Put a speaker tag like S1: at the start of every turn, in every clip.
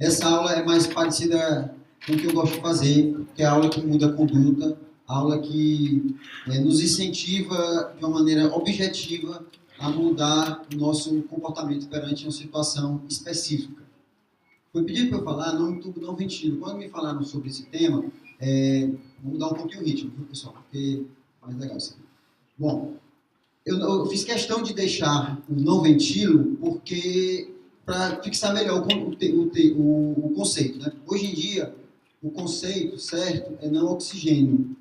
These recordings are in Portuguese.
S1: Essa aula é mais parecida com o que eu gosto de fazer, que é a aula que muda a conduta, a aula que nos incentiva de uma maneira objetiva a mudar o nosso comportamento perante uma situação específica. Foi pedido para eu falar no tubo não ventilo. Quando me falaram sobre esse tema, vou mudar um pouquinho o ritmo, viu, pessoal? Porque é mais legal isso aqui. Bom, eu fiz questão de deixar o não ventilo porque para fixar melhor o conceito. Né? Hoje em dia, o conceito certo é não oxigênio,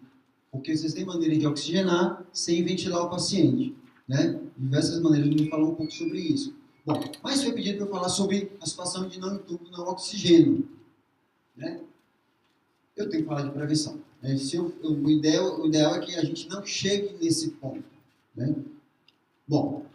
S1: porque vocês têm maneiras de oxigenar sem ventilar o paciente. Né? Diversas maneiras de me falar um pouco sobre isso. Bom, mas foi pedido para eu falar sobre a situação de não entubo, não oxigênio. Né? Eu tenho que falar de prevenção. Né? O ideal é que a gente não chegue nesse ponto. Né? Bom,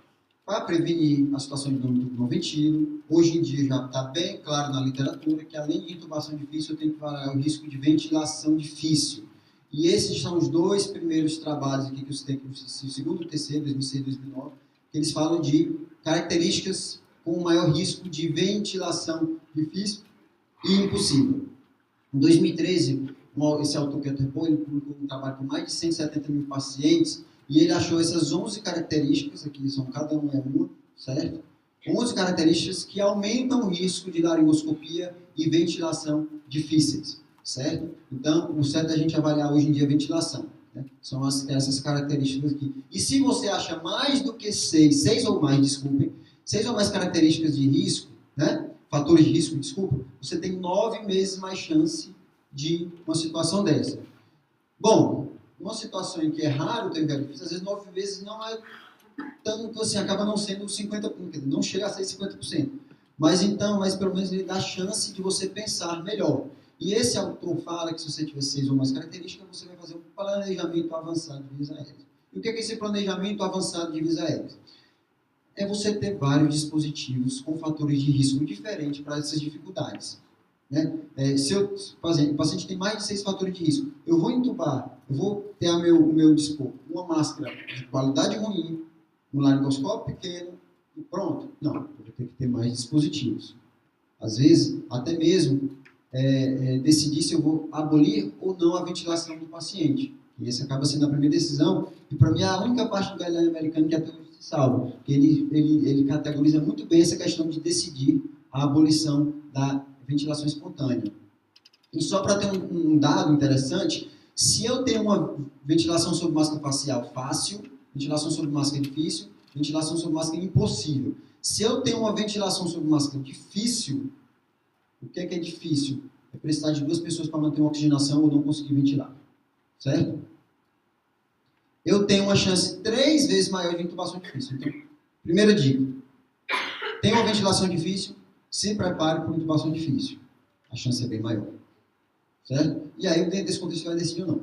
S1: para prevenir a situação de não entubo, não ventilo, hoje em dia já está bem claro na literatura que além de intubação difícil, eu tenho que falar o risco de ventilação difícil. E esses são os dois primeiros trabalhos aqui que você tem, o segundo e o terceiro, 2006 e 2009, que eles falam de características com maior risco de ventilação difícil e impossível. Em 2013, esse autor Peter Boyle, ele publicou um trabalho com mais de 170 mil pacientes e ele achou essas 11 características, aqui são cada uma é uma, certo? 11 características que aumentam o risco de laringoscopia e ventilação difíceis, certo? Então, o certo é a gente avaliar hoje em dia a ventilação. Né? São essas características aqui. E se você acha mais do que 6 ou mais, desculpem, 6 ou mais características de risco, né? Fatores de risco, desculpa, você tem 9 vezes mais chance de uma situação dessa. Bom, uma situação em que é raro ter velho, às vezes 9 vezes não é tanto assim, acaba não sendo 50%, não chega a ser 50%. Mas pelo menos ele dá chance de você pensar melhor. E esse autor fala que se você tiver 6 ou mais características, você vai fazer um planejamento avançado de vias aéreas. E o que é esse planejamento avançado de vias aéreas? É você ter vários dispositivos com fatores de risco diferentes para essas dificuldades. Né? Se o paciente tem mais de 6 fatores de risco, eu vou entubar, eu vou ter o meu dispor uma máscara de qualidade ruim, um laringoscópio pequeno e pronto. Não, eu vou ter que ter mais dispositivos. Às vezes, até mesmo decidir se eu vou abolir ou não a ventilação do paciente. E essa acaba sendo a primeira decisão, e para mim é a única parte do guideline americano que até hoje se salva. Ele categoriza muito bem essa questão de decidir a abolição da ventilação espontânea. E só para ter um dado interessante, se eu tenho uma ventilação sob máscara facial fácil, ventilação sob máscara difícil, ventilação sob máscara impossível. Se eu tenho uma ventilação sob máscara difícil, o que é difícil? É precisar de 2 pessoas para manter uma oxigenação ou não conseguir ventilar. Certo? Eu tenho uma chance 3 vezes maior de intubação difícil. Então, primeira dica. Tem uma ventilação difícil, se prepare para uma intubação difícil. A chance é bem maior. Certo? E aí, dentro desse contexto, você vai decidir ou não.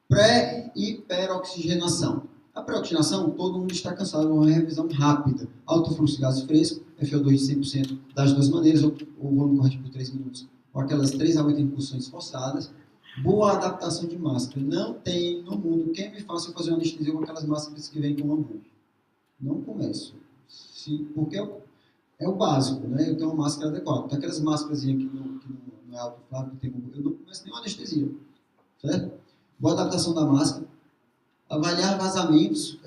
S1: Pré e hiperoxigenação. A pré-oxigenação, todo mundo está cansado de uma revisão rápida. Alto fluxo de gases frescos, FO2 de 100% das duas maneiras, ou volume corretivo por 3 minutos, ou aquelas 3 a 8 incursões forçadas. Boa adaptação de máscara. Não tem no mundo quem me faça fazer uma anestesia com aquelas máscaras que vêm com hambúrguer. Não começo. Porque é o básico, né? Eu tenho uma máscara adequada. Tem aquelas máscaras que não é autoflável, que tem hambúrguer. Eu não começo nenhuma anestesia. Certo? Boa adaptação da máscara. Avaliar vazamentos,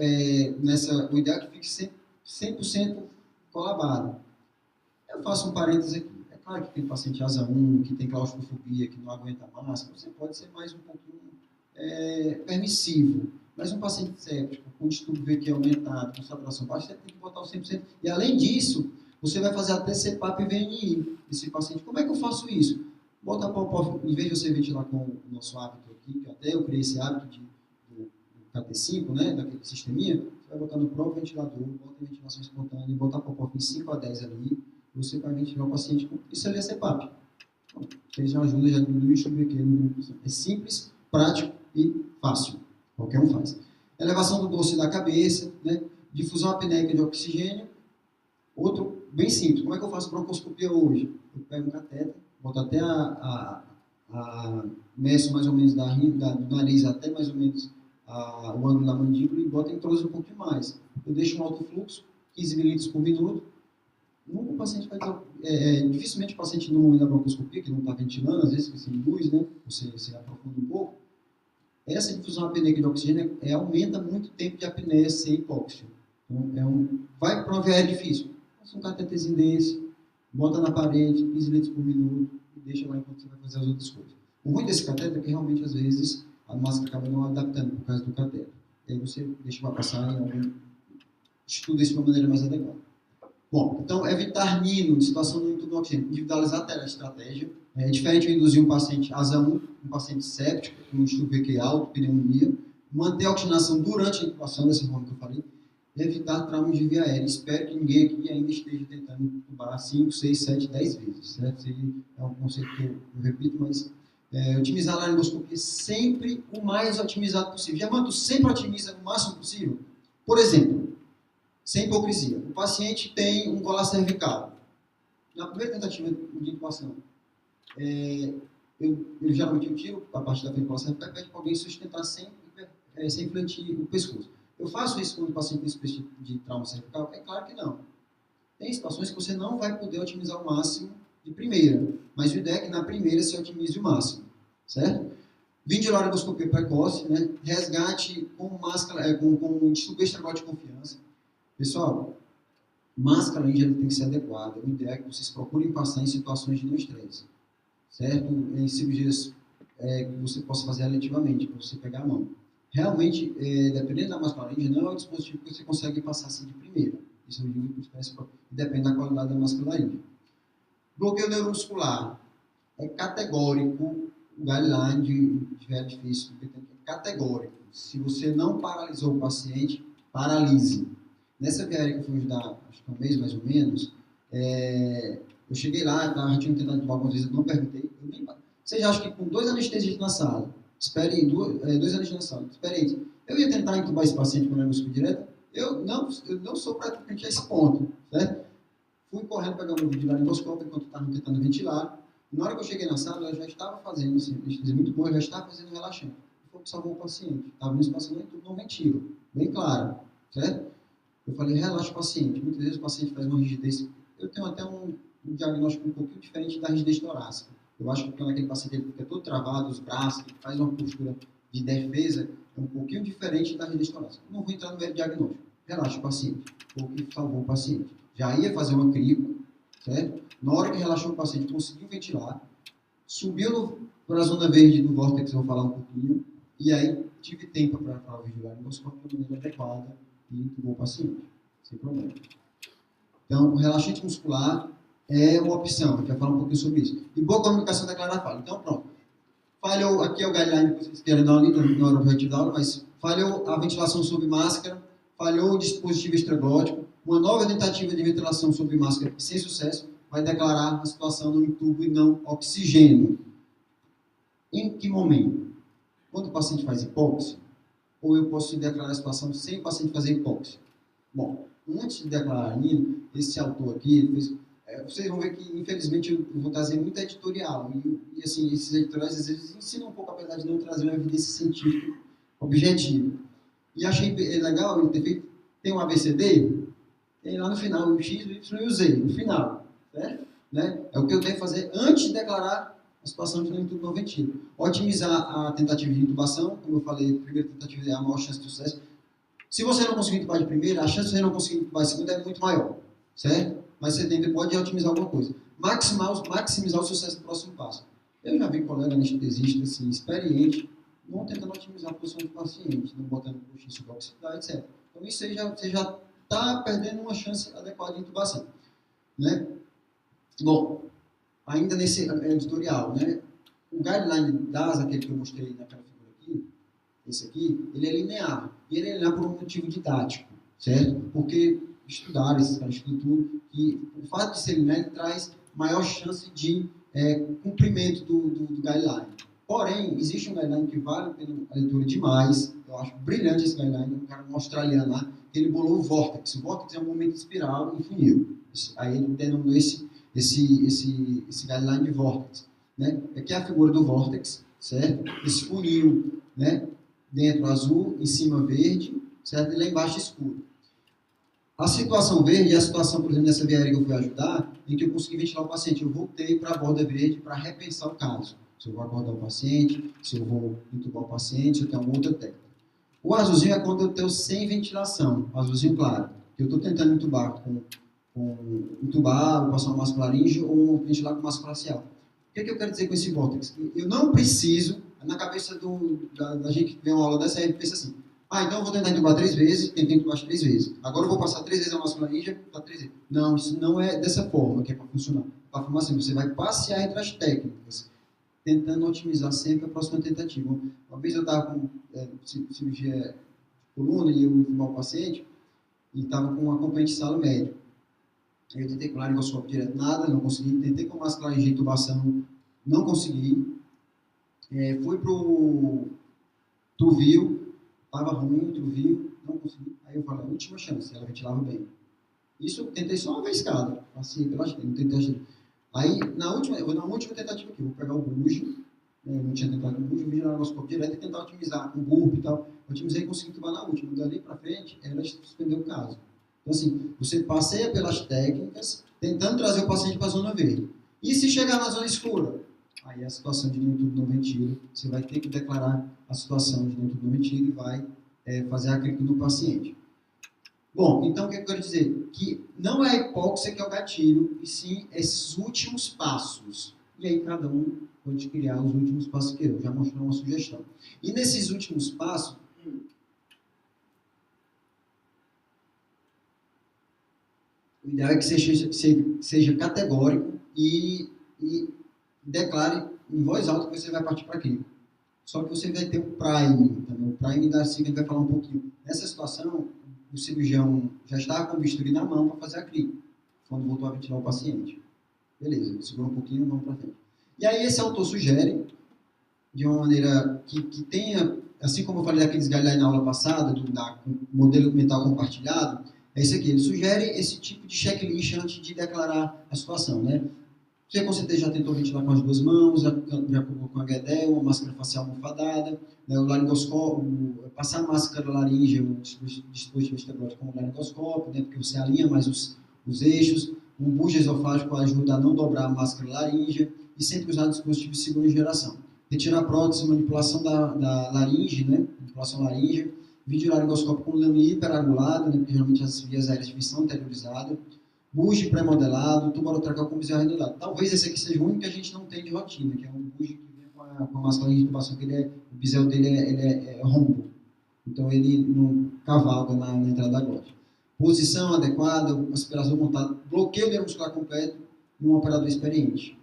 S1: o ideal é que fique 100% colabado. Eu faço um parênteses aqui. É claro que tem paciente asa 1, que tem claustrofobia, que não aguenta a máscara, você pode ser mais um pouquinho permissivo. Mas um paciente séptico, com distúrbio VQ aumentado, com saturação baixa, você tem que botar o 100%. E além disso, você vai fazer até CPAP e VNI desse paciente. Como é que eu faço isso? Bota a em vez de você ventilar com o nosso hábito aqui, que até eu criei esse hábito do KT5, né, daquele sisteminha, você vai botar no próprio ventilador, bota em ventilação espontânea, botar a pop-off em 5 a 10 ali, você vai ventilar o paciente com... Isso ali é CPAP. Então, você já ajuda, já diminui o chumbo aqui. É simples, prático e fácil. Qualquer um faz. Elevação do dorso da cabeça, né, difusão apneica de oxigênio. Outro, bem simples. Como é que eu faço broncoscopia hoje? Eu pego um cateter, boto até meço mais ou menos do nariz até mais ou menos o ângulo da mandíbula e boto em introduzo um pouquinho mais. Eu deixo um alto fluxo, 15 ml por minuto. O paciente vai dificilmente o paciente, no momento da broncoscopia, que não está ventilando, às vezes sem luz, né, você aprofunda um pouco, essa difusão apneica de oxigênio aumenta muito o tempo de apneia sem hipóxia. Então, vai para uma VE difícil. Passa um catetezinho desse, bota na parede, 15 litros por minuto, e deixa lá enquanto você vai fazer as outras coisas. O ruim desse cateter é que realmente, às vezes, a máscara acaba não adaptando por causa do cateter. E aí você deixa para passar em algum... Estuda isso de uma maneira mais adequada. Bom, então, evitar nino, situação no entorno do oxigênio. Individualizar a estratégia. É diferente de induzir um paciente asa 1, um paciente séptico, com um estudo VQ alto, pneumonia. Manter a oxigenação durante a intubação, dessa forma que eu falei. Evitar traumas de via aérea. Espero que ninguém aqui ainda esteja tentando intubar 5, 6, 7, 10 vezes. Certo? Esse é um conceito que eu repito, mas otimizar a laringoscopia sempre o mais otimizado possível. Germano, tu sempre otimiza o máximo possível? Por exemplo, sem hipocrisia, o paciente tem um colar cervical. Na primeira tentativa de intubação, eu geralmente tiro a parte da frente do colar cervical e peço para alguém sustentar sem fletir o pescoço. Eu faço isso quando o paciente tem esse tipo de trauma cervical? É claro que não. Tem situações que você não vai poder otimizar o máximo de primeira, mas o ideia é que na primeira você otimize o máximo, certo? Videolaringoscopia precoce, né? Resgate com máscara, com distúrbio extraglótico de confiança. Pessoal, máscara laríngea tem que ser adequada. O ideal é que vocês procurem passar em situações de não estresse, certo? Em cirurgias que você possa fazer aleativamente, para você pegar a mão. Realmente, dependendo da máscara laríngea, não é um dispositivo que você consegue passar assim de primeira. Isso eu digo depende da qualidade da máscara laríngea. Bloqueio neuromuscular. É categórico, o guideline de VE difícil, é categórico. Se você não paralisou o paciente, paralise. Nessa VE que eu fui ajudar, acho que um mês mais ou menos, eu cheguei lá, já tinha tentado intubar algumas vezes, eu não perguntei. Vocês acham que com 2 anestesistas na sala, esperem, 2 anestesistas na sala, esperem, eu ia tentar intubar esse paciente com laringoscopia direta? Eu não sou praticamente a esse ponto, certo? Fui correndo pegar um vídeo de laringoscópio enquanto estava tentando ventilar. E na hora que eu cheguei na sala, eu já estava fazendo, assim, anestesia muito boa, eu já estava fazendo relaxante. Foi o que salvou o paciente. Estava nesse paciente, não ventilo, bem claro, certo? Eu falei, relaxa o paciente. Muitas vezes o paciente faz uma rigidez. Eu tenho até um diagnóstico um pouquinho diferente da rigidez torácica. Eu acho que quando aquele paciente ele fica todo travado, os braços, ele faz uma postura de defesa, é um pouquinho diferente da rigidez torácica. Não vou entrar no mero diagnóstico. Relaxa o paciente. Foi o que salvou o paciente. Já ia fazer uma criba, certo? Na hora que relaxou o paciente, conseguiu ventilar, subiu para a zona verde do vórtex, eu vou falar um pouquinho, e aí tive tempo para vigilar o laringoscópio de maneira adequada e intubou o paciente, sem problema. Então, o relaxante muscular é uma opção, a gente vai falar um pouquinho sobre isso. E boa comunicação declarada fala. Então, pronto. Falhou, aqui é o guideline que vocês querem dar uma lida na hora do objetivo da aula, mas falhou a ventilação sob máscara, falhou o dispositivo extraglótico, uma nova tentativa de ventilação sob máscara sem sucesso vai declarar a situação no intubo e não oxigênio. Em que momento? Quando o paciente faz hipóxia, ou eu posso declarar a situação sem o paciente fazer hipóxia? Bom, antes de declarar nino, esse autor aqui, vocês vão ver que, infelizmente, eu vou trazer muita editorial. E assim, esses editoriais, às vezes, ensinam um pouco, apesar de não trazer uma evidência científica objetiva. E achei legal ele ter feito, tem um ABCD, tem lá no final o X, o Y e o Z, no final. Certo? Né? É o que eu devo fazer antes de declarar a situação de não intubo não ventilo. Otimizar a tentativa de intubação, como eu falei, a primeira tentativa é a maior chance de sucesso. Se você não conseguir intubar de primeira, a chance de você não conseguir intubar de segunda é muito maior, certo? Mas você ainda pode otimizar alguma coisa. Maximizar o sucesso do próximo passo. Eu já vi colega anestesista, assim, experiente, não tentando otimizar a posição do paciente, não botando coxinha suboxilar, etc. Então isso aí você já está perdendo uma chance adequada de intubação, né? Bom, ainda nesse editorial, né? O guideline DAS, aquele que eu mostrei naquela figura aqui, esse aqui, ele é linear. E ele é linear por um motivo didático, certo? Porque estudaram, esses caras estudam tudo, que o fato de ser linear ele traz maior chance de cumprimento do guideline. Porém, existe um guideline que vale a pena a leitura demais. Eu acho brilhante esse guideline. Um cara australiano lá, que ele bolou o vórtex. O vórtex é um movimento de espiral em funil. Aí ele denominou esse guideline de vórtex, né? Aqui é a figura do vórtex, certo? Esse funil, né? Dentro azul, em cima verde, certo? E lá embaixo escuro. A situação verde é a situação, por exemplo, nessa via aérea que eu fui ajudar, em que eu consegui ventilar o paciente. Eu voltei para a borda verde para repensar o caso. Se eu vou acordar o paciente, se eu vou entubar o paciente, se eu tenho alguma outra técnica. O azulzinho é quando eu tenho sem ventilação, o azulzinho claro. Eu estou tentando entubar entubar, ou passar uma máscara laríngea ou ventilar com máscara facial. O que é que eu quero dizer com esse vórtex? Eu não preciso, na cabeça da gente que vê uma aula dessa, aí pensa assim, então eu vou tentar entubar 3 vezes, tentei entubar 3 vezes. Agora eu vou passar 3 vezes a máscara laríngea, para 3 vezes. Não, isso não é dessa forma que é para funcionar. Para funcionar assim, você vai passear entre as técnicas, tentando otimizar sempre a próxima tentativa. Uma vez eu estava com cirurgia de coluna e eu entubar o paciente, e estava com um acompanhante de sala médico. Eu tentei com laringoscópio direto, nada, não consegui. Tentei com máscara laríngea de intubação, não consegui. Fui pro Tuvil, estava ruim, Tuvil, não consegui. Aí eu falei, última chance, ela ventilava bem. Isso eu tentei só uma vez cada, assim, não tentei. Aí, na última tentativa aqui, eu vou pegar o bujo, eu não tinha tentado com o bujo, eu vim no laringoscópio direto e tentar otimizar com o burp e tal. Otimizei e consegui entubar na última. Dali para frente, era suspender o caso. Então, assim, você passeia pelas técnicas, tentando trazer o paciente para a zona verde. E se chegar na zona escura? Aí a situação de nenhum tubo não ventila, você vai ter que declarar a situação de nenhum tubo não ventila e vai fazer a clínica do paciente. Bom, então o que eu quero dizer? Que não é a hipóxia que é o gatilho, e sim esses últimos passos. E aí cada um pode criar os últimos passos que eu já mostrei uma sugestão. E nesses últimos passos, o ideal é que seja categórico e declare em voz alta que você vai partir para aquilo. Só que você vai ter o prime também. O prime da Silvia vai falar um pouquinho. Nessa situação, o cirurgião já estava com o bisturi na mão para fazer a clínica, quando voltou a ventilar o paciente. Beleza, segura um pouquinho, vamos para frente. E aí esse autor sugere, de uma maneira que tenha, assim como eu falei daqueles guidelines na aula passada, do modelo mental compartilhado, é isso aqui. Ele sugere esse tipo de checklist antes de declarar a situação, né? Você com certeza já tentou ventilar com as 2 mãos, já colocou com a HEDEL, uma máscara facial almofadada, né, o laringoscópio, passar a máscara laríngea, o dispositivo esteroide como o laringoscópio, né, porque você alinha mais os eixos, um bujo esofágico ajuda a não dobrar a máscara laríngea, e sempre usar dispositivos de segunda geração. Retirar a prótese, manipulação da laringe, né, manipulação laríngea, vídeo laringoscópio com lâmina hiperangulada, né, porque geralmente as vias aéreas são interiorizadas, buge pré-modelado, tubarotracal com bizarro arredondado. Talvez esse aqui seja o único que a gente não tem de rotina, que é um buge que vem com a máscara de intubação, que o bisel dele é rombo. Então ele não cavalga na entrada da glote. Posição adequada, aspiração montada, bloqueio neuromuscular completo num operador experiente.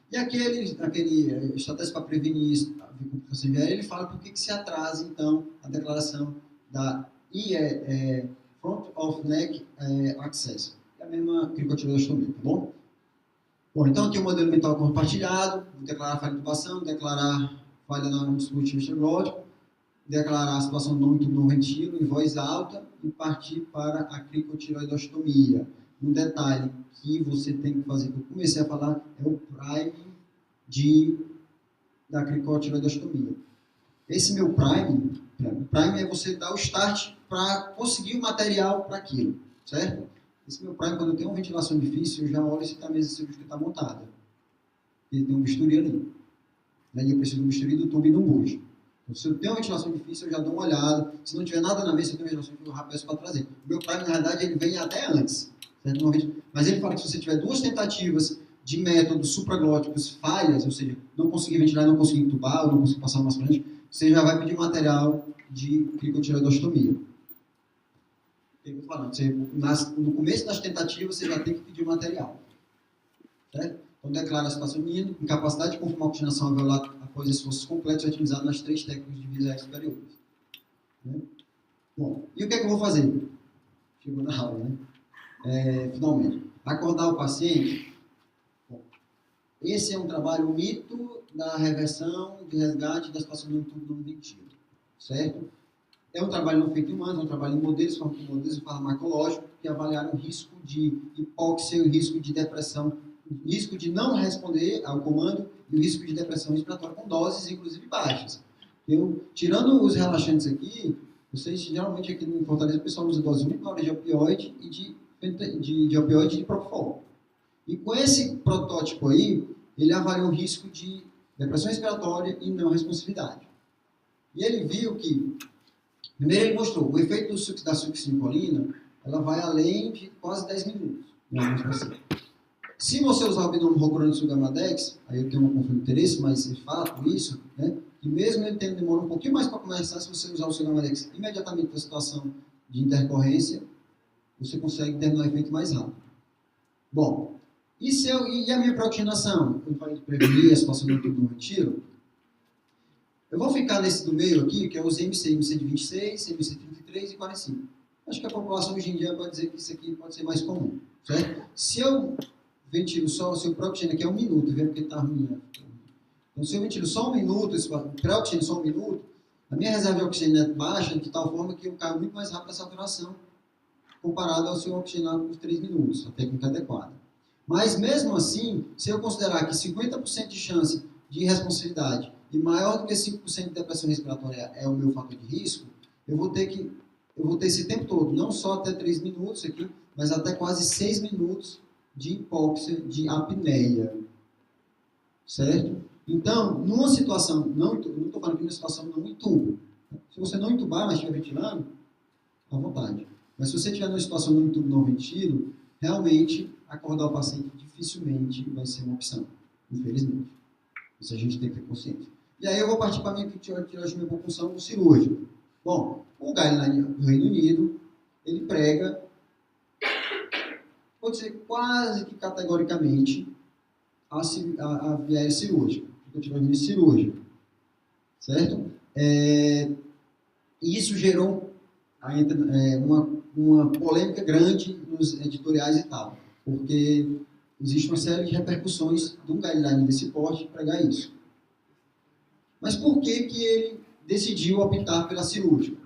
S1: E aquele estratégia para prevenir a complicação de ele fala por que se atrasa, então, a declaração da Front of Neck Access. É a mesma cricotiloidostomia, tá bom? Bom, então aqui o modelo mental compartilhado, vou declarar falha de intubação, declarar falha no dispositivo esteroide, declarar a situação não ventilo em voz alta e partir para a cricotiloidostomia. Um detalhe que você tem que fazer, que eu comecei a falar, é o prime da cricotiloidostomia. Esse meu prime é você dar o start para conseguir o material para aquilo, certo? Esse meu prime, quando eu tenho uma ventilação difícil, eu já olho se a mesa cirúrgica está montada. E tem um bisturi ali. E eu preciso do bisturi, do tubo e do bujo. Então, se eu tenho uma ventilação difícil, eu já dou uma olhada. Se não tiver nada na mesa, se eu tenho ventilação difícil, eu já peço para trazer. O meu prime, na verdade, ele vem até antes. Certo? Mas ele fala que se você tiver 2 tentativas de métodos supraglóticos falhas, ou seja, não conseguir ventilar, não conseguir entubar, ou não conseguir passar uma frente, você já vai pedir material de cricotiloidostomia. No começo das tentativas, você já tem que pedir o material. Certo? Então, declara a situação mínima, incapacidade de confirmar a oxigenação alveolar após esforços completos, utilizado nas 3 técnicas de vias aéreas superiores. Né? Bom, e o que é que eu vou fazer? Chegou na aula, né? Finalmente, acordar o paciente. Bom, esse é um trabalho mito da reversão, de resgate da situação do tubo não ventilo, certo? É um trabalho não feito em humanos, é um trabalho em modelos farmacológicos que avaliaram o risco de hipóxia, o risco de depressão, o risco de não responder ao comando e o risco de depressão respiratória com doses, inclusive baixas. Tirando os relaxantes aqui, Vocês, geralmente, aqui no Fortaleza, o pessoal usa dose única de opioide e de opioide e de propofol. E com esse protótipo aí, ele avaliou o risco de depressão respiratória e não responsividade. E ele viu que, primeiro ele mostrou, o efeito da succinilcolina, ela vai além de quase 10 minutos, em alguns pacientes. Se você usar o binômio rocuronium-sulgamadex, aí eu tenho um conflito de interesse, mas é fato isso, né? Que mesmo ele tendo demora um pouquinho mais para começar, se você usar o sulgamadex imediatamente na situação de intercorrência, você consegue terminar o efeito mais rápido. Bom, e a minha pré-oxigenação? Eu falei de prevenir a situação do tubo no retiro. Eu vou ficar nesse do meio aqui, que é os MC de 26, MC de 33 e 45. Acho que a população hoje em dia pode dizer que isso aqui pode ser mais comum, certo? Se eu ventilo só, se eu pré-oxigênio aqui é 1 minuto, vendo que está ruim, né? Então, se eu ventilo só 1 minuto, pré-oxigênio só 1 minuto, a minha reserva de oxigênio é baixa, de tal forma que eu caio muito mais rápido a saturação, comparado ao seu oxigenado por 3 minutos, a técnica adequada. Mas, mesmo assim, se eu considerar que 50% de chance de irresponsividade e maior do que 5% de depressão respiratória é o meu fator de risco, eu vou ter esse tempo todo, não só até 3 minutos aqui, mas até quase 6 minutos de hipóxia, de apneia. Certo? Então, numa situação, não estou falando que numa situação não intuba. Se você não intubar, mas estiver ventilando, à vontade. Mas se você estiver numa situação não intubo, não ventilo, realmente acordar o paciente dificilmente vai ser uma opção, infelizmente. Isso a gente tem que ter consciência. E aí eu vou partir para a minha tireotomia por punção cirúrgica. Bom, o guideline do Reino Unido, ele prega, pode ser quase que categoricamente, a viés cirúrgica, a tireotomia cirúrgica. Certo? E isso gerou uma polêmica grande nos editoriais e tal, porque existe uma série de repercussões de um guideline desse porte para pregar isso. Mas por que ele decidiu optar pela cirúrgica?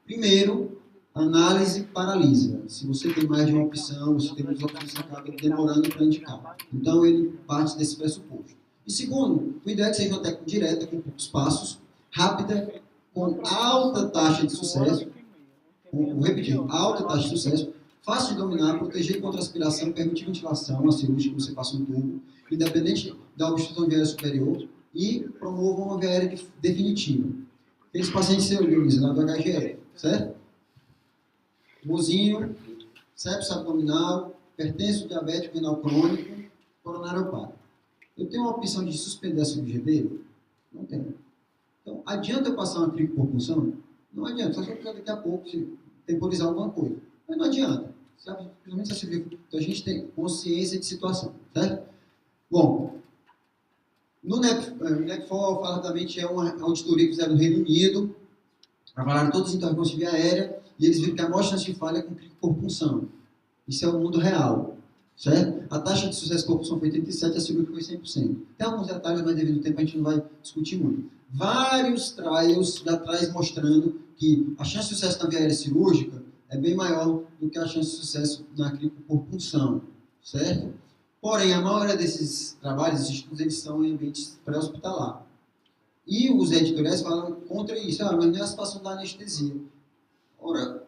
S1: Primeiro, análise paralisa. Se você tem mais de uma opção, se tem muitas opções, você acaba demorando para indicar. Então, ele parte desse pressuposto. E segundo, o ideal é que seja uma técnica direta, com poucos passos, rápida, com alta taxa de sucesso, vou repetir, alta taxa de sucesso, fácil de dominar, proteger contra aspiração, permitir ventilação, a cirúrgica que você passa um tubo, independente da obstrução viária superior, e promova uma viária definitiva. Aqueles pacientes seriologizados lá do HGE, certo? Mozinho, sepsis abdominal, hipertenso diabético renal crônico, coronariopata. Eu tenho uma opção de suspender a cirurgia dele? Não tenho. Então, adianta eu passar uma cricopulsão? Não adianta, só se eu precisar daqui a pouco temporizar alguma coisa. Mas não adianta. Sabe? Principalmente se a cirurgia. Então, a gente tem consciência de situação, certo? Bom, no NEPFOR, faladamente, é uma auditoria que fizeram no Reino Unido, avaliaram todas as intervenções de via aérea, e eles viram que a maior chance de falha é com cricopulsão. Isso é o mundo real. Certo? A taxa de sucesso de propulsão foi 87%, a cirúrgica foi 100%. Tem alguns detalhes, mas devido ao tempo a gente não vai discutir muito. Vários trials já traz mostrando que a chance de sucesso na via aérea cirúrgica é bem maior do que a chance de sucesso na cricopulsão, certo? Porém, a maioria desses trabalhos, esses estudos, eles são em ambientes pré-hospitalar. E os editoriais falam contra isso. Mas não é a situação da anestesia. Ora,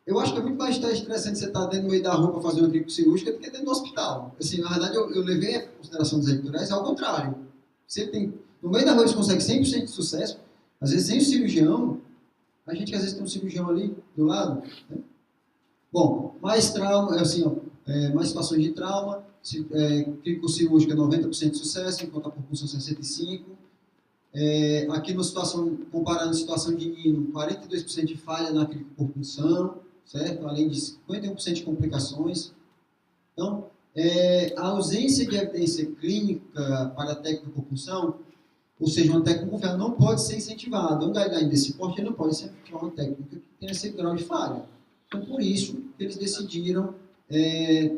S1: eu acho que é muito mais estressante você estar dentro do meio da rua para fazer uma crico cirúrgica do que dentro do hospital. Assim, na verdade, eu levei a consideração dos editoriais ao contrário. Você tem, no meio da rua eles conseguem 100% de sucesso, às vezes sem o cirurgião, a gente às vezes tem um cirurgião ali do lado. Né? Bom, mais trauma, assim, mais situações de trauma, crico cirúrgica 90% de sucesso, enquanto a propulsão 65%. Aqui na situação, comparando a situação de Nino, 42% de falha na cricopulsão, certo? Além de 51% de complicações. Então, a ausência de evidência clínica para a técnica de propulsão, ou seja, uma técnica confiável, não pode ser incentivada. Um guideline desse porte não pode ser uma técnica que tenha esse grau de falha. Então, por isso, eles decidiram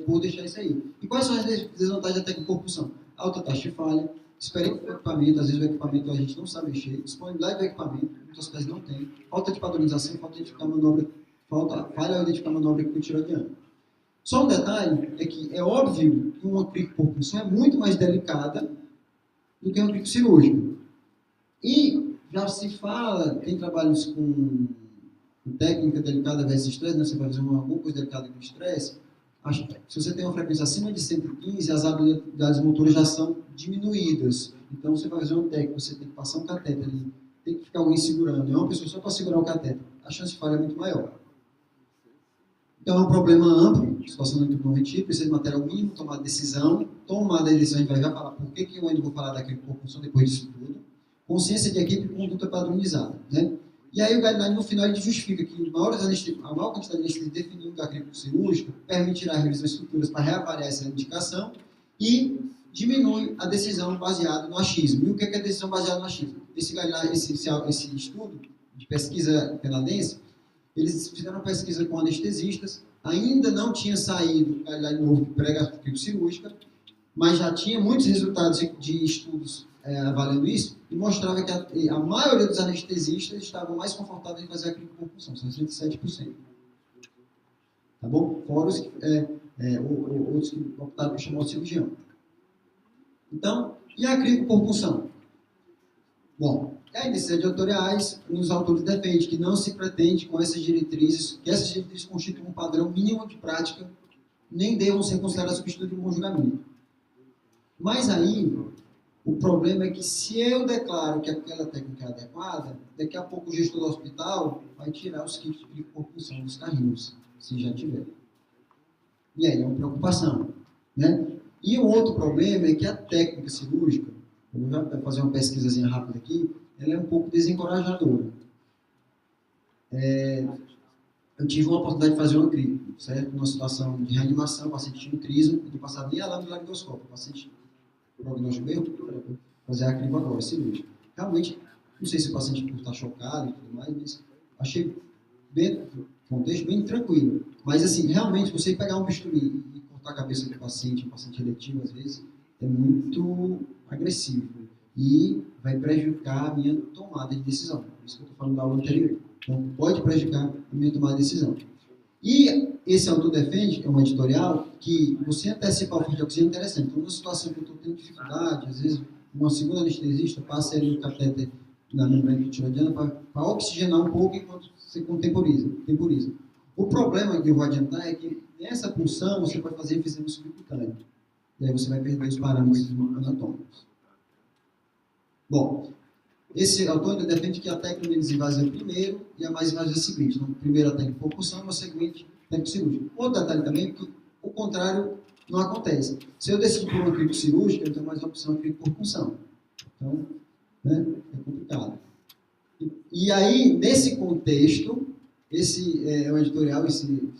S1: por deixar isso aí. E quais são as desvantagens da técnica de propulsão? Alta taxa de falha, experiência do equipamento, às vezes o equipamento a gente não sabe mexer, disponibilidade do equipamento, muitas vezes não tem, falta de padronização, falta de identificar a manobra, falha ao identificar a manobra com o tiroidiano. Só um detalhe é que é óbvio que uma cricopulsão é muito mais delicada do que uma crico cirúrgica. E já se fala, tem trabalhos com técnica delicada versus estresse, né? Você vai fazer alguma coisa delicada com estresse, se você tem uma frequência acima de 115, as habilidades motoras já são diminuídas. Então, você vai fazer uma técnica, você tem que passar um catéter ali, tem que ficar alguém segurando, é uma pessoa só para segurar o catéter, a chance de falha é muito maior. Então, é um problema amplo, situação muito convertida, precisa de material mínimo, tomar decisão. Tomada a decisão, a gente vai já falar por que eu ainda vou falar daquele propulsão depois disso tudo. Consciência de equipe e conduta padronizada. Né? E aí o guideline, no final, ele justifica que a maior quantidade de anestesia definida da clínica cirúrgica permitirá a revisão de estruturas para reavaliar essa indicação e diminui a decisão baseada no achismo. E o que é a decisão baseada no achismo? Esse estudo de pesquisa canadense, eles fizeram uma pesquisa com anestesistas, ainda não tinha saído o guideline novo que prega a clínica cirúrgica, mas já tinha muitos resultados de estudos avaliando isso, e mostrava que a maioria dos anestesistas estavam mais confortáveis em fazer a cricopercussão, 67%. Tá bom? Fora os outros que optaram por chamar o cirurgião. Então, e a cricopercussão? Bom, em decisões editoriais, os autores defendem que não se pretende com essas diretrizes, que essas diretrizes constituam um padrão mínimo de prática, nem devam ser consideradas substituto de um bom julgamento. Mas aí, o problema é que se eu declaro que aquela técnica é adequada, daqui a pouco o gestor do hospital vai tirar os kits de cricopercussão dos carrinhos, se já tiver. E aí é uma preocupação. Né? E o outro problema é que a técnica cirúrgica, eu vou fazer uma pesquisazinha rápida aqui, ela é um pouco desencorajadora. Eu tive uma oportunidade de fazer uma crico, certo? Numa situação de reanimação, o paciente tinha um crisma, não passava nem a lâmina do laringoscópio, o paciente prognóstico meio, fazer a crico agora, cirúrgica. Realmente, não sei se o paciente está chocado e tudo mais, mas achei bem, contexto bem tranquilo. Mas assim, realmente, você pegar um bisturi e cortar a cabeça do paciente, um paciente eletivo, às vezes, é muito agressivo e vai prejudicar a minha tomada de decisão. Por isso que eu estou falando da aula anterior. Então, pode prejudicar a minha tomada de decisão. E esse autor defende, é um editorial, que você antecipar o fluxo de oxigênio é interessante. Então, numa situação que eu estou tendo dificuldade, às vezes, uma segunda anestesista passa ali o catéter na membrana tiroidiana para oxigenar um pouco enquanto você temporiza. O problema que eu vou adiantar é que nessa punção você pode fazer efizema subcutâneo. E aí você vai perder os parâmetros anatômicos. Bom, esse autor ainda defende que a técnica menos invasiva é primeiro e a mais invasiva é a seguinte. Então, primeiro a técnica de percussão e a seguinte técnica cirúrgica. Outro detalhe também é que o contrário não acontece. Se eu decido por uma clínica cirúrgica, eu tenho mais opção de percussão. Então, né, é complicado. E aí, nesse contexto, esse é o editorial, esse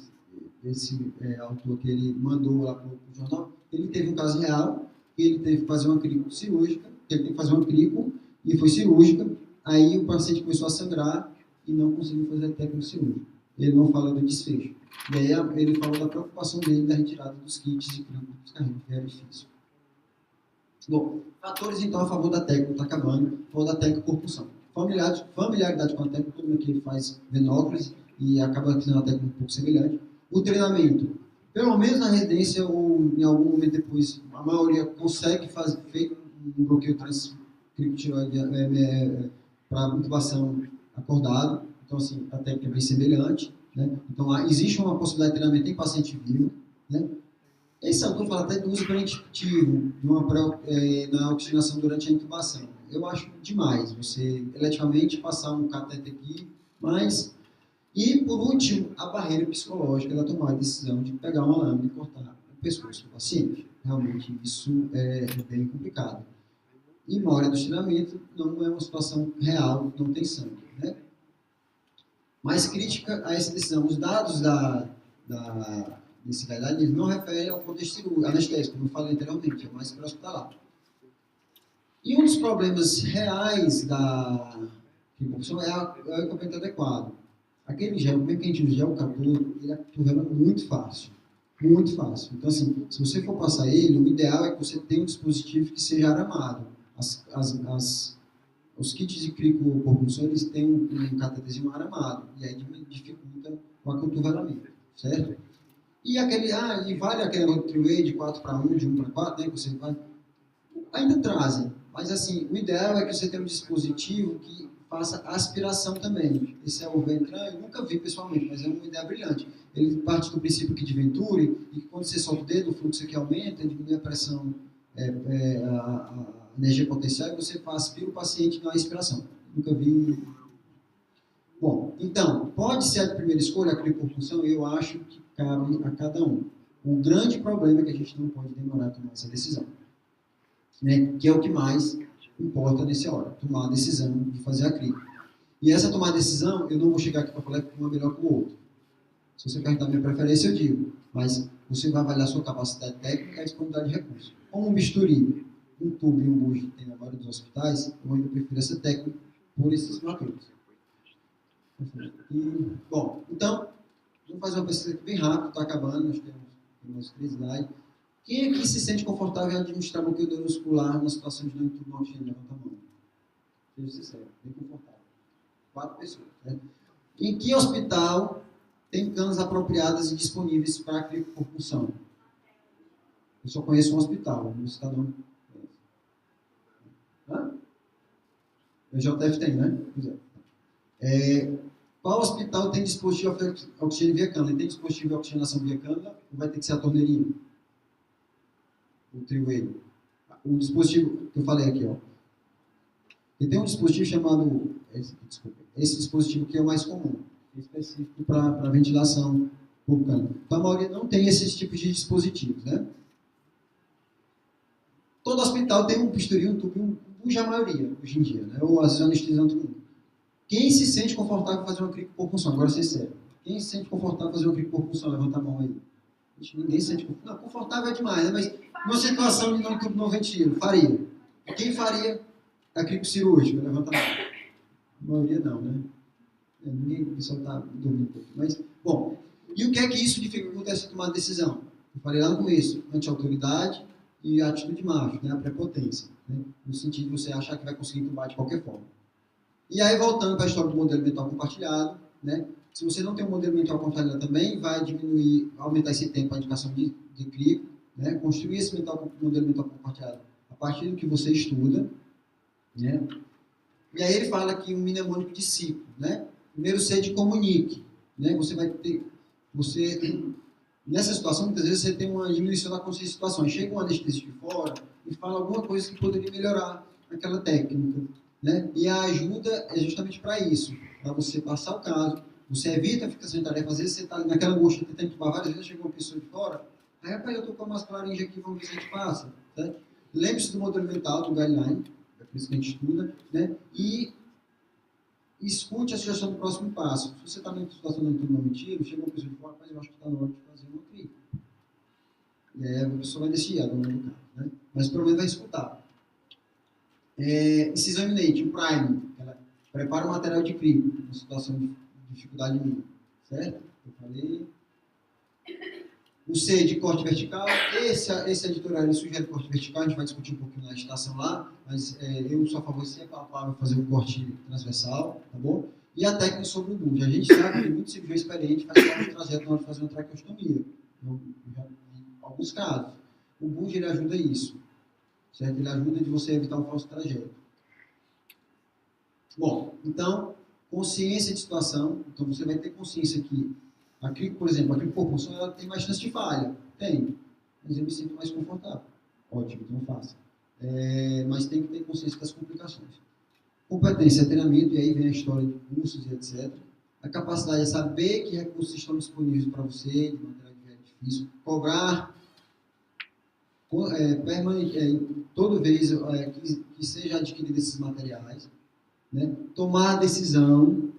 S1: autor que ele mandou lá para o jornal, ele teve um caso real, ele teve que fazer uma crico cirúrgica, ele teve que fazer uma crico e foi cirúrgica, aí o paciente começou a sangrar e não conseguiu fazer a técnica cirúrgica. Ele não fala do desfecho. E aí ele falou da preocupação dele da retirada dos kits de crico dos carrinhos, que era difícil. Bom, fatores então a favor da técnica, está acabando, a favor da técnica percussão. Familiaridade com a técnica, todo mundo que faz venóclise e acaba fazendo uma técnica um pouco semelhante. O treinamento, pelo menos na residência ou em algum momento depois, a maioria consegue fazer feito um bloqueio transcriptiroide para intubação acordado. Então, assim, a técnica é bem semelhante. Né? Então, existe uma possibilidade de treinamento em paciente vivo. Né? Esse autor fala até do uso preventivo na oxigenação durante a intubação. Eu acho demais você, eletivamente, passar um catéter aqui, mas... E, por último, a barreira psicológica da tomada de decisão de pegar uma lâmina e cortar o pescoço do paciente. Realmente, isso é bem complicado. E na hora do treinamento, não é uma situação real, não tem sangue. Né? Mas crítica a essa decisão. Os dados desse guideline não referem ao contexto cirúrgico, anestésico, como eu falei anteriormente, é mais para hospitalar. E um dos problemas reais da cricopercussão é o equipamento adequado. Aquele gel, mesmo que a gente use gel católico, ele aturvela muito fácil. Muito fácil. Então, assim, se você for passar ele, o ideal é que você tenha um dispositivo que seja aramado. Os kits de cricopercussão, eles têm um catetezinho aramado. E aí dificulta o acantovelamento, certo? E vale aquele outro three-way de 4:1, de 1:4, né, que você vai... Ainda trazem. Mas, assim, o ideal é que você tenha um dispositivo que faça aspiração também. Esse é o Ventran, eu nunca vi pessoalmente, mas é uma ideia brilhante. Ele parte do princípio aqui de Venturi, e que quando você solta o dedo, o fluxo aqui aumenta, diminui a pressão, a energia potencial, e você aspira o paciente na aspiração. Nunca vi. Bom, então, pode ser a primeira escolha, a crioporpunção, eu acho que cabe a cada um. O grande problema é que a gente não pode demorar a tomar essa decisão, né? Que é o que mais importa nessa hora, tomar a decisão de fazer a crio. E essa tomar a decisão, eu não vou chegar aqui para falar que uma é melhor que o outro. Se você perguntar a minha preferência, eu digo, mas você vai avaliar a sua capacidade técnica e a disponibilidade de recursos. Como um bisturi, um tubo e um bujo que tem na maioria dos hospitais, eu ainda prefiro essa técnica por esses fatores. Bom, então, vamos fazer uma pesquisa aqui bem rápida, está acabando, nós temos 3 slides. Quem aqui se sente confortável em administrar bloqueio neuromuscular na situação de não entubo no oxigênio? Levanta a mão. Seja sincero, bem confortável. 4 pessoas. Né? Em que hospital tem camas apropriadas e disponíveis para crioporpunção? Eu só conheço um hospital, não vou citar nome. O JF tem, né? Pois é. Qual hospital tem dispositivo de oxigênio via cânula? Ele tem dispositivo de oxigenação via cânula ou vai ter que ser a torneirinha? O trio-way. O dispositivo que eu falei aqui, ó. E tem um dispositivo chamado, esse dispositivo que é o mais comum, específico para ventilação por cânula. Então a maioria não tem esses tipos de dispositivos, né? Todo hospital tem um bisturi, um tubo, um bujo, a maioria, hoje em dia, né? Ou às vezes anestesiando todo mundo. Quem se sente confortável em fazer uma crioporpunção? Agora, sincero. Quem se sente confortável em fazer uma crioporpunção? Levanta a mão aí. Ninguém se sente confortável. Não, confortável é demais, né? Mas numa situação de não tubo, não ventilo, faria. Quem faria a cripo cirúrgica? Levanta a mão. A maioria não, né? Ninguém, o pessoal está dormindo um pouco. Mas, bom, e o que é que isso dificulta essa tomada de decisão? Eu falei lá no começo, anti-autoridade e atitude macho, né? A prepotência. Né? No sentido de você achar que vai conseguir entubar de qualquer forma. E aí, voltando para a história do modelo mental compartilhado, né? Se você não tem um modelo mental compartilhado também, vai diminuir, aumentar esse tempo para a indicação de crio, né? Construir esse modelo mental compartilhado a partir do que você estuda, né? E aí ele fala que um mnemônico de ciclo, né? Primeiro C de comunique, né? Você vai ter, nessa situação, muitas vezes você tem uma diminuição da consciência de situações. Chega um anestesista de fora e fala alguma coisa que poderia melhorar aquela técnica. Né? E a ajuda é justamente para isso, para você passar o caso, você evita ficar sem tarefa, às vezes você está naquela angústia, tentando entubar várias vezes, chega uma pessoa de fora, aí rapaz, eu estou com umas laringe aqui, vamos ver se a gente passa. Né? Lembre-se do modelo mental, do guideline, é por isso que a gente estuda, né? E escute a sugestão do próximo passo. Se você está numa situação de entubo não mentira, chega uma pessoa de fora, mas eu acho que está na hora de fazer uma crio. E aí a pessoa vai decidir, a dona do carro, né? Mas pelo menos vai escutar. Incisão iminente, o prime, ela prepara o material de crio, uma situação de dificuldade mínima, certo? Eu falei. O C de corte vertical, esse editorial ele sugere corte vertical, a gente vai discutir um pouquinho na estação lá, mas eu sou a favor de ser palpável fazer um corte transversal, tá bom? E a técnica sobre o bujo, a gente sabe que muito cirurgião experiente faz parte do trajeto na hora de fazer uma traqueostomia, eu já vi alguns casos. O bujo ele ajuda isso. Certo? Ele ajuda de você evitar um falso trajeto. Bom, então, consciência de situação. Então, você vai ter consciência que, aqui, por exemplo, a crioporpunção ela tem mais chance de falha. Tem. Mas eu me sinto mais confortável. Ótimo, então faça. Mas tem que ter consciência das complicações. Competência, treinamento, e aí vem a história de cursos e etc. A capacidade é saber que recursos estão disponíveis para você, de maneira difícil. Cobrar toda vez que seja adquirido esses materiais, né? Tomar a decisão,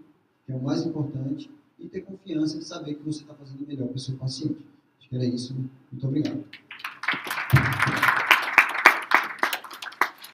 S1: que é o mais importante, e ter confiança de saber que você está fazendo o melhor para o seu paciente. Acho que era isso. Muito obrigado.